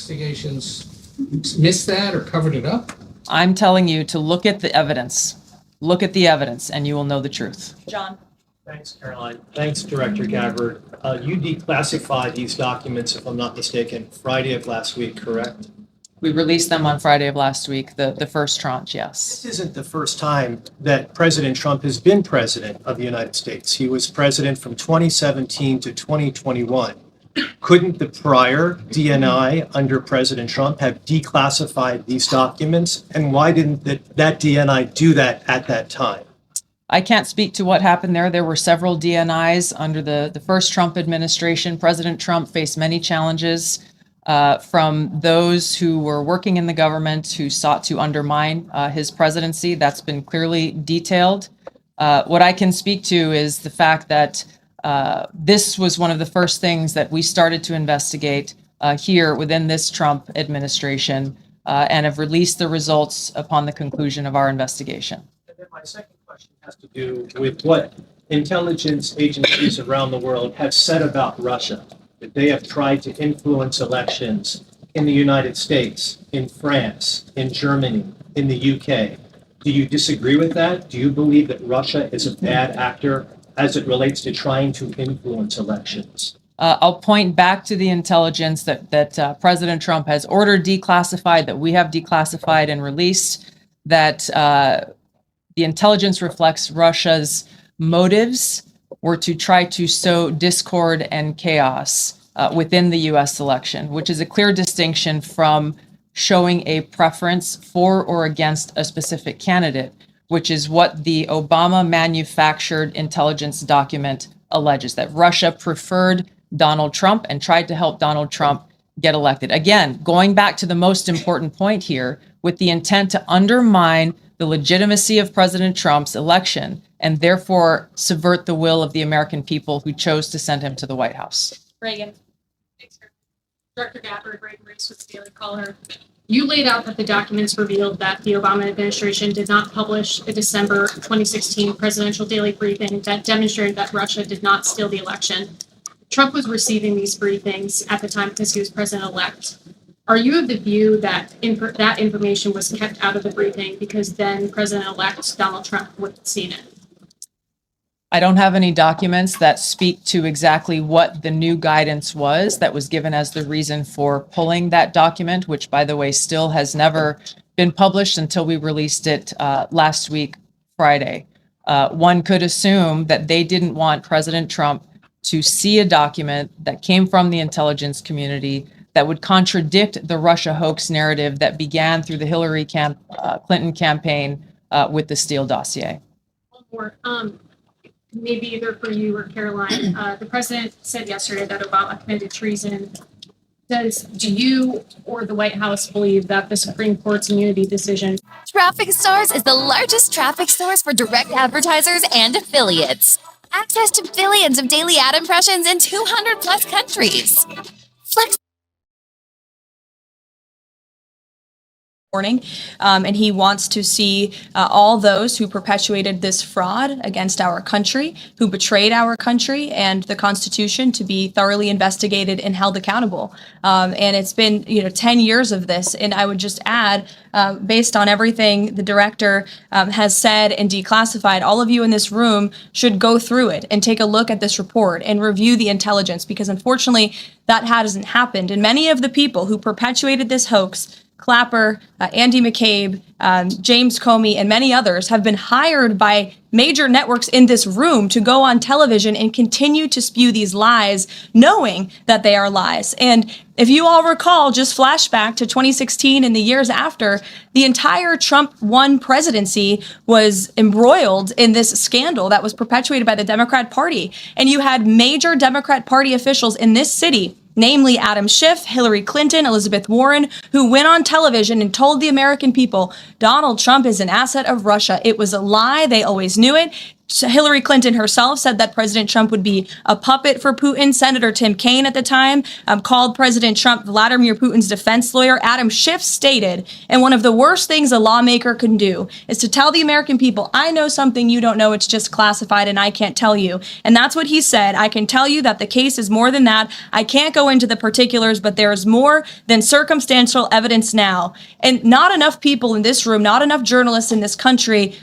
Investigations missed that or covered it up? I'm telling you to look at the evidence. Look at the evidence and you will know the truth. John. Thanks, Caroline. Thanks, Director Gabbard. You declassified these documents, if I'm not mistaken, Friday of last week, correct? We released them on Friday of last week, the first tranche, yes. This isn't the first time that President Trump has been president of the United States. He was president from 2017 to 2021. Couldn't the prior DNI under President Trump have declassified these documents? And why didn't that DNI do that at that time? I can't speak to what happened there. There were several DNIs under the first Trump administration. President Trump faced many challenges from those who were working in the government who sought to undermine his presidency. That's been clearly detailed. What I can speak to is the fact that this was one of the first things that we started to investigate here within this Trump administration and have released the results upon the conclusion of our investigation. And then my second question has to do with what intelligence agencies around the world have said about Russia, that they have tried to influence elections in the United States, in France, in Germany, in the UK. Do you disagree with that? Do you believe that Russia is a bad actor as it relates to trying to influence elections? I'll point back to the intelligence that President Trump has ordered declassified, that we have declassified and released, that the intelligence reflects Russia's motives were to try to sow discord and chaos within the U.S. election, which is a clear distinction from showing a preference for or against a specific candidate, which is what the Obama manufactured intelligence document alleges, that Russia preferred Donald Trump and tried to help Donald Trump get elected. Again, going back to the most important point here, with the intent to undermine the legitimacy of President Trump's election and therefore subvert the will of the American people who chose to send him to the White House. Reagan. Thanks, Director Gabbard, Reagan Race with the Daily Caller. You laid out that the documents revealed that the Obama administration did not publish a December 2016 presidential daily briefing that demonstrated that Russia did not steal the election. Trump was receiving these briefings at the time because he was president-elect. Are you of the view that that information was kept out of the briefing because then President-elect Donald Trump would have seen it? I don't have any documents that speak to exactly what the new guidance was that was given as the reason for pulling that document, which, by the way, still has never been published until we released it last week, Friday. One could assume that they didn't want President Trump to see a document that came from the intelligence community that would contradict the Russia hoax narrative that began through the Hillary Clinton campaign with the Steele dossier. One more. Maybe either for you or Caroline. The president said yesterday that Obama committed treason. Do you or the White House believe that the Supreme Court's immunity decision? Traffic Stars is the largest traffic source for direct advertisers and affiliates. Access to billions of daily ad impressions in 200 plus countries. Flex. Morning, and he wants to see all those who perpetuated this fraud against our country, who betrayed our country and the Constitution, to be thoroughly investigated and held accountable. And it's been 10 years of this, and I would just add, based on everything the director has said and declassified, all of you in this room should go through it and take a look at this report and review the intelligence, because unfortunately that hasn't happened. And many of the people who perpetuated this hoax, Clapper, Andy McCabe, James Comey, and many others, have been hired by major networks in this room to go on television and continue to spew these lies, knowing that they are lies. And if you all recall, just flashback to 2016 and the years after, the entire Trump 1 presidency was embroiled in this scandal that was perpetuated by the Democrat Party. And you had major Democrat Party officials in this city, namely Adam Schiff, Hillary Clinton, Elizabeth Warren, who went on television and told the American people Donald Trump is an asset of Russia. It was a lie. They always knew it. Hillary Clinton herself said that President Trump would be a puppet for Putin. Senator Tim Kaine at the time called President Trump Vladimir Putin's defense lawyer. Adam Schiff stated, and one of the worst things a lawmaker can do is to tell the American people, I know something you don't know, it's just classified and I can't tell you. And that's what he said. I can tell you that the case is more than that. I can't go into the particulars, but there is more than circumstantial evidence now. And not enough people in this room, not enough journalists in this country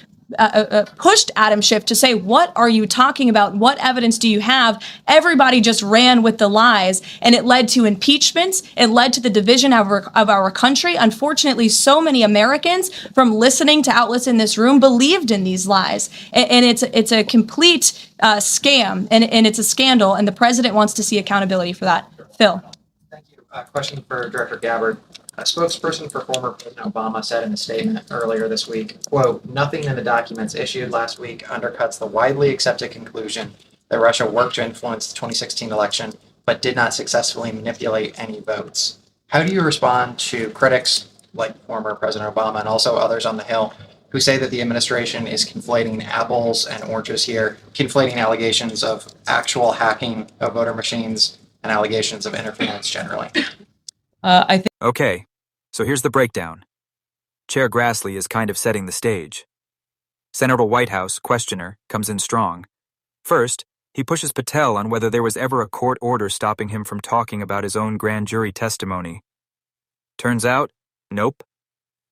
pushed Adam Schiff to say, what are you talking about? What evidence do you have? Everybody just ran with the lies, and it led to impeachments. It led to the division of our country. Unfortunately, so many Americans, from listening to outlets in this room, believed in these lies. And it's a complete scam, and it's a scandal, and the president wants to see accountability for that. Phil. Thank you. Question for Director Gabbard. A spokesperson for former President Obama said in a statement earlier this week, quote, nothing in the documents issued last week undercuts the widely accepted conclusion that Russia worked to influence the 2016 election, but did not successfully manipulate any votes. How do you respond to critics like former President Obama and also others on the Hill who say that the administration is conflating apples and oranges here, conflating allegations of actual hacking of voter machines and allegations of interference generally? I think Okay, so here's the breakdown. Chair Grassley is kind of setting the stage. Senator Whitehouse, questioner, comes in strong. First, he pushes Patel on whether there was ever a court order stopping him from talking about his own grand jury testimony. Turns out, nope.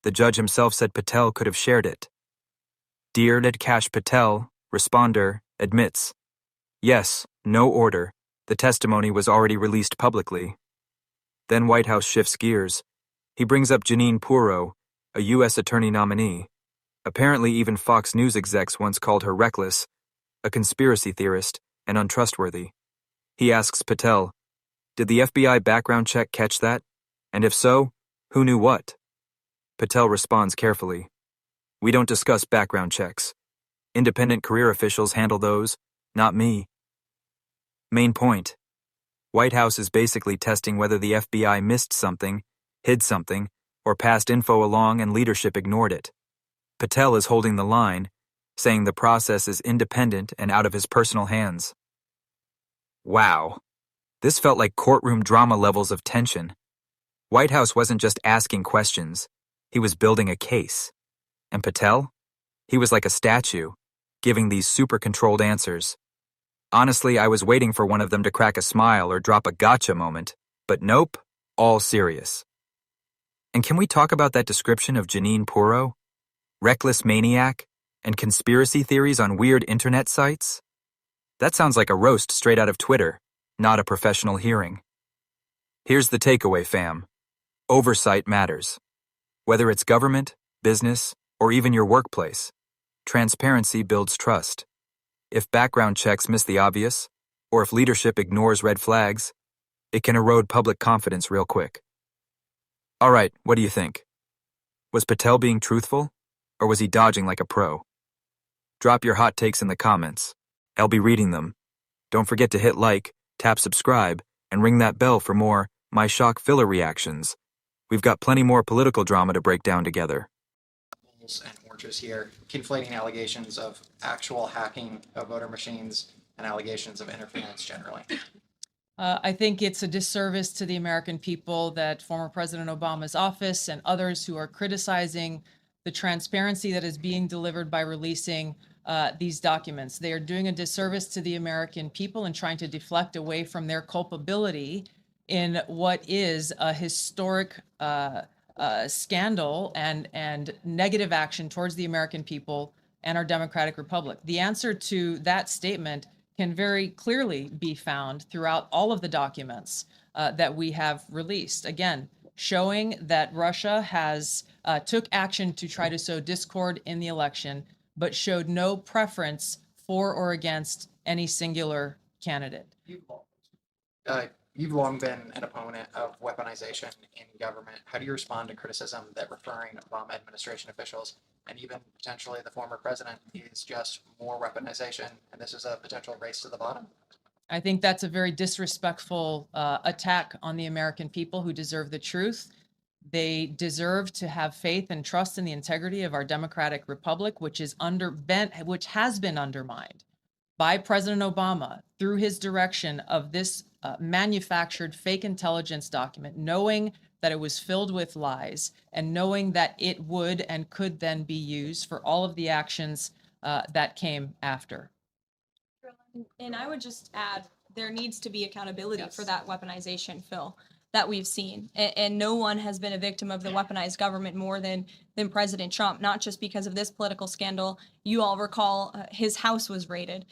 The judge himself said Patel could have shared it. Dear Nedkash Patel, responder, admits. Yes, no order. The testimony was already released publicly. Then Whitehouse shifts gears. He brings up Jeanine Pirro, a U.S. attorney nominee. Apparently even Fox News execs once called her reckless, a conspiracy theorist, and untrustworthy. He asks Patel, did the FBI background check catch that? And if so, who knew what? Patel responds carefully. We don't discuss background checks. Independent career officials handle those, not me. Main point. Whitehouse is basically testing whether the FBI missed something, hid something, or passed info along and leadership ignored it. Patel is holding the line, saying the process is independent and out of his personal hands. Wow. This felt like courtroom drama levels of tension. Whitehouse wasn't just asking questions, he was building a case. And Patel? He was like a statue, giving these super controlled answers. Honestly, I was waiting for one of them to crack a smile or drop a gotcha moment, but nope, all serious. And can we talk about that description of Jeanine Pirro? Reckless maniac and conspiracy theories on weird internet sites? That sounds like a roast straight out of Twitter, not a professional hearing. Here's the takeaway, fam. Oversight matters. Whether it's government, business, or even your workplace, transparency builds trust. If background checks miss the obvious, or if leadership ignores red flags, it can erode public confidence real quick. All right, what do you think? Was Patel being truthful, or was he dodging like a pro? Drop your hot takes in the comments. I'll be reading them. Don't forget to hit like, tap subscribe, and ring that bell for more My Shock Filler reactions. We've got plenty more political drama to break down together. And oranges here, conflating allegations of actual hacking of voter machines and allegations of interference generally. I think it's a disservice to the American people that former President Obama's office and others who are criticizing the transparency that is being delivered by releasing these documents. They are doing a disservice to the American people and trying to deflect away from their culpability in what is a historic scandal and negative action towards the American people and our democratic republic. The answer to that statement can very clearly be found throughout all of the documents that we have released. Again, showing that Russia has took action to try to sow discord in the election, but showed no preference for or against any singular candidate. You've long been an opponent of weaponization in government. How do you respond to criticism that referring Obama administration officials and even potentially the former president is just more weaponization, and this is a potential race to the bottom? I think that's a very disrespectful attack on the American people who deserve the truth. They deserve to have faith and trust in the integrity of our democratic republic, which has been undermined by President Obama through his direction of this manufactured fake intelligence document, knowing that it was filled with lies and knowing that it would and could then be used for all of the actions that came after. And I would just add, there needs to be accountability Yes. for that weaponization, Phil, that we've seen. And no one has been a victim of the weaponized government more than President Trump, not just because of this political scandal. You all recall his house was raided.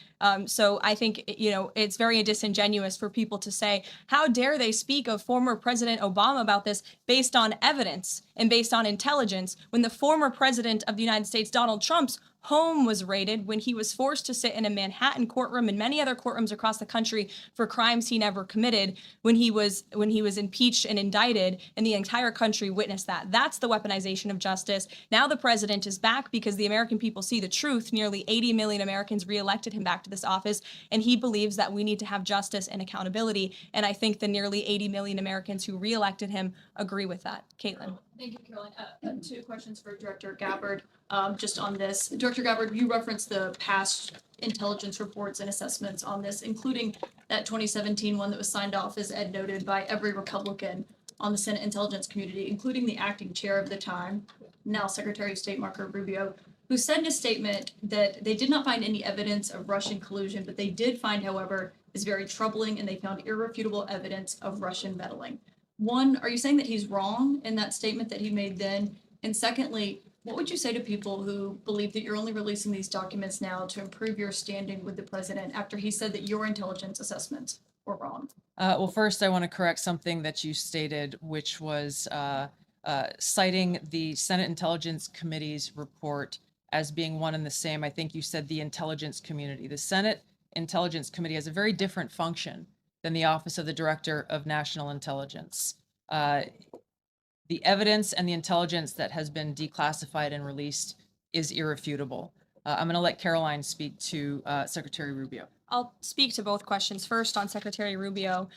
So I think, it's very disingenuous for people to say, how dare they speak of former President Obama about this based on evidence and based on intelligence when the former president of the United States, Donald Trump's home was raided, when he was forced to sit in a Manhattan courtroom and many other courtrooms across the country for crimes he never committed, when he was impeached and indicted, and the entire country witnessed that. That's the weaponization of justice. Now the president is back because the American people see the truth. Nearly 80 million Americans reelected him back to this office, and he believes that we need to have justice and accountability. And I think the nearly 80 million Americans who reelected him agree with that. Caitlin. Thank you, Caroline. Two questions for Director Gabbard, just on this. Director Gabbard, you referenced the past intelligence reports and assessments on this, including that 2017 one that was signed off, as Ed noted, by every Republican on the Senate Intelligence Community, including the acting chair of the time, now Secretary of State Marco Rubio, who said in a statement that they did not find any evidence of Russian collusion, but they did find, however, is very troubling, and they found irrefutable evidence of Russian meddling. One, are you saying that he's wrong in that statement that he made then? And secondly, what would you say to people who believe that you're only releasing these documents now to improve your standing with the president after he said that your intelligence assessments were wrong? Well, first, I want to correct something that you stated, which was citing the Senate Intelligence Committee's report as being one and the same. I think you said the intelligence community. The Senate Intelligence Committee has a very different function than the Office of the Director of National Intelligence. The evidence and the intelligence that has been declassified and released is irrefutable. I'm going to let Caroline speak to Secretary Rubio. I'll speak to both questions. First, on Secretary Rubio,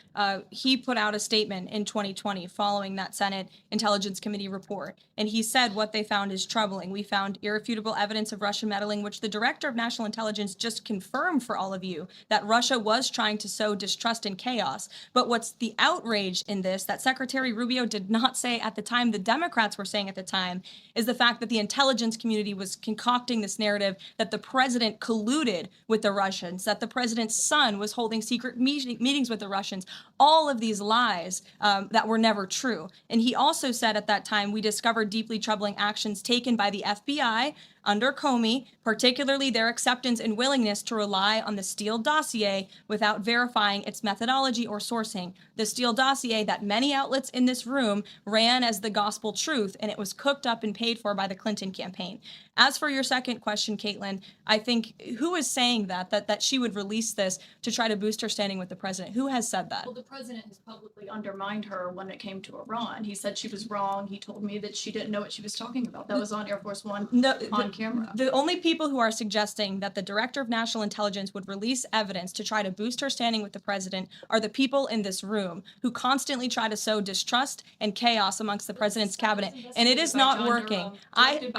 he put out a statement in 2020 following that Senate Intelligence Committee report, and he said what they found is troubling. We found irrefutable evidence of Russian meddling, which the Director of National Intelligence just confirmed for all of you, that Russia was trying to sow distrust and chaos. But what's the outrage in this that Secretary Rubio did not say at the time, the Democrats were saying at the time, is the fact that the intelligence community was concocting this narrative that the president colluded with the Russians, that the president's son was holding secret meetings with the Russians, all of these lies that were never true. And he also said at that time, we discovered deeply troubling actions taken by the FBI under Comey, particularly their acceptance and willingness to rely on the Steele dossier without verifying its methodology or sourcing. The Steele dossier that many outlets in this room ran as the gospel truth, and it was cooked up and paid for by the Clinton campaign. As for your second question, Caitlin, I think who is saying that she would release this to try to boost her standing with the president? Who has said that? Well, the president has publicly undermined her when it came to Iran. He said she was wrong. He told me that she didn't know what she was talking about. That was on Air Force One on camera. The only people who are suggesting that the Director of National Intelligence would release evidence to try to boost her standing with the president are the people in this room who constantly try to sow distrust and chaos amongst the president's cabinet, and it is not working. I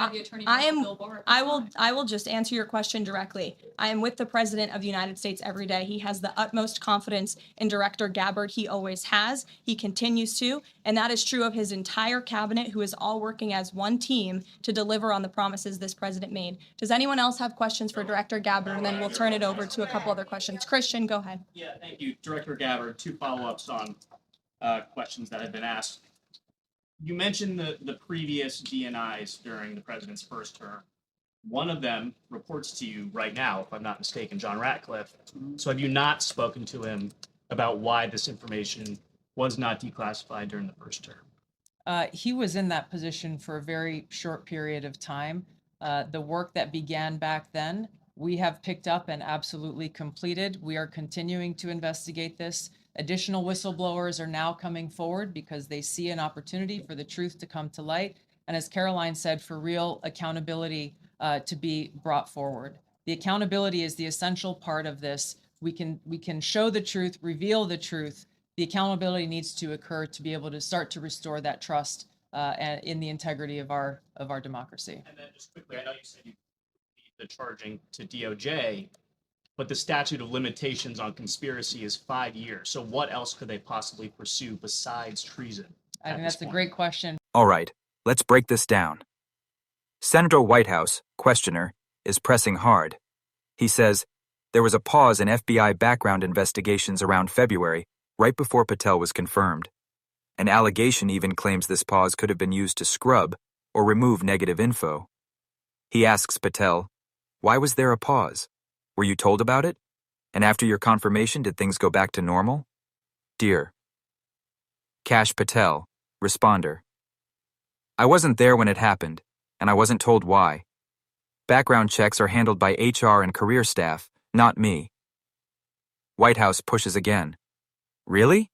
will just answer your question directly. I am with the President of the United States every day. He has the utmost confidence in Director Gabbard. He always has. He continues to, and that is true of his entire cabinet, who is all working as one team to deliver on the promises this president made. Does anyone else have questions for Director Gabbard? And then we'll turn it over to a couple other questions. Christian, go ahead. Yeah, thank you, Director Gabbard. Two follow-ups on questions that have been asked. You mentioned the previous DNIs during the president's first term. One of them reports to you right now, if I'm not mistaken, John Ratcliffe. So have you not spoken to him about why this information was not declassified during the first term? He was in that position for a very short period of time. The work that began back then, we have picked up and absolutely completed. We are continuing to investigate this. Additional whistleblowers are now coming forward because they see an opportunity for the truth to come to light. And as Caroline said, for real accountability to be brought forward. The accountability is the essential part of this. We can show the truth, reveal the truth. The accountability needs to occur to be able to start to restore that trust and in the integrity of our democracy. And then just quickly, I know you said you need the charging to DOJ, but the statute of limitations on conspiracy is 5 years. So what else could they possibly pursue besides treason? I think at this that's a point? great question. All right, let's break this down. Senator Whitehouse, questioner, is pressing hard. He says, there was a pause in FBI background investigations around February, right before Patel was confirmed. An allegation even claims this pause could have been used to scrub or remove negative info. He asks Patel, why was there a pause? Were you told about it? And after your confirmation, did things go back to normal? Dear Kash Patel, responder. I wasn't there when it happened, and I wasn't told why. Background checks are handled by HR and career staff, not me. White House pushes again. Really?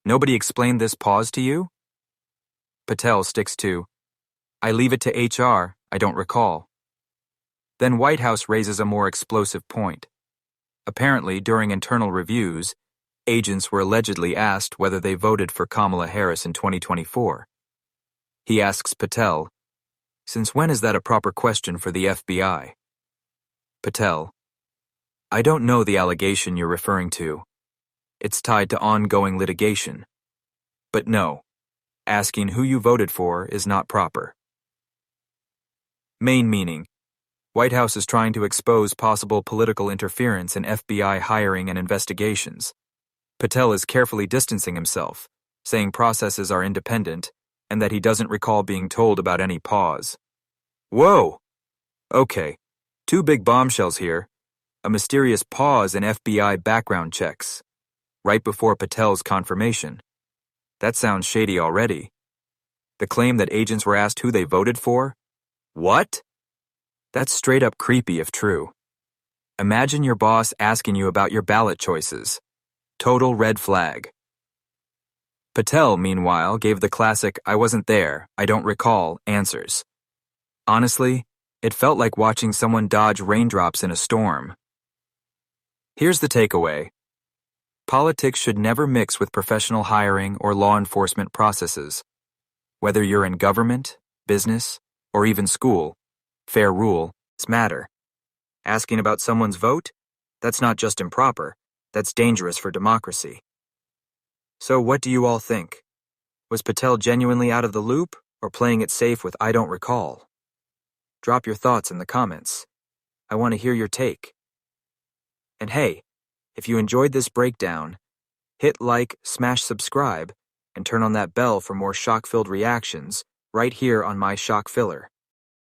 Nobody explained this pause to you? Patel sticks to, I leave it to HR, I don't recall. Then White House raises a more explosive point. Apparently, during internal reviews, agents were allegedly asked whether they voted for Kamala Harris in 2024. He asks Patel, since when is that a proper question for the FBI? Patel, I don't know the allegation you're referring to. It's tied to ongoing litigation. But no, asking who you voted for is not proper. Main meaning, White House is trying to expose possible political interference in FBI hiring and investigations. Patel is carefully distancing himself, saying processes are independent and that he doesn't recall being told about any pause. Whoa! Okay, 2 big bombshells here. A mysterious pause in FBI background checks, right before Patel's confirmation. That sounds shady already. The claim that agents were asked who they voted for? What? That's straight up creepy if true. Imagine your boss asking you about your ballot choices. Total red flag. Patel, meanwhile, gave the classic I wasn't there, I don't recall answers. Honestly, it felt like watching someone dodge raindrops in a storm. Here's the takeaway. Politics should never mix with professional hiring or law enforcement processes. Whether you're in government, business, or even school, fair rules matter. Asking about someone's vote? That's not just improper, that's dangerous for democracy. So what do you all think? Was Patel genuinely out of the loop or playing it safe with I don't recall? Drop your thoughts in the comments. I want to hear your take. And hey, if you enjoyed this breakdown, hit like, smash subscribe, and turn on that bell for more shock-filled reactions right here on my Shock Filler.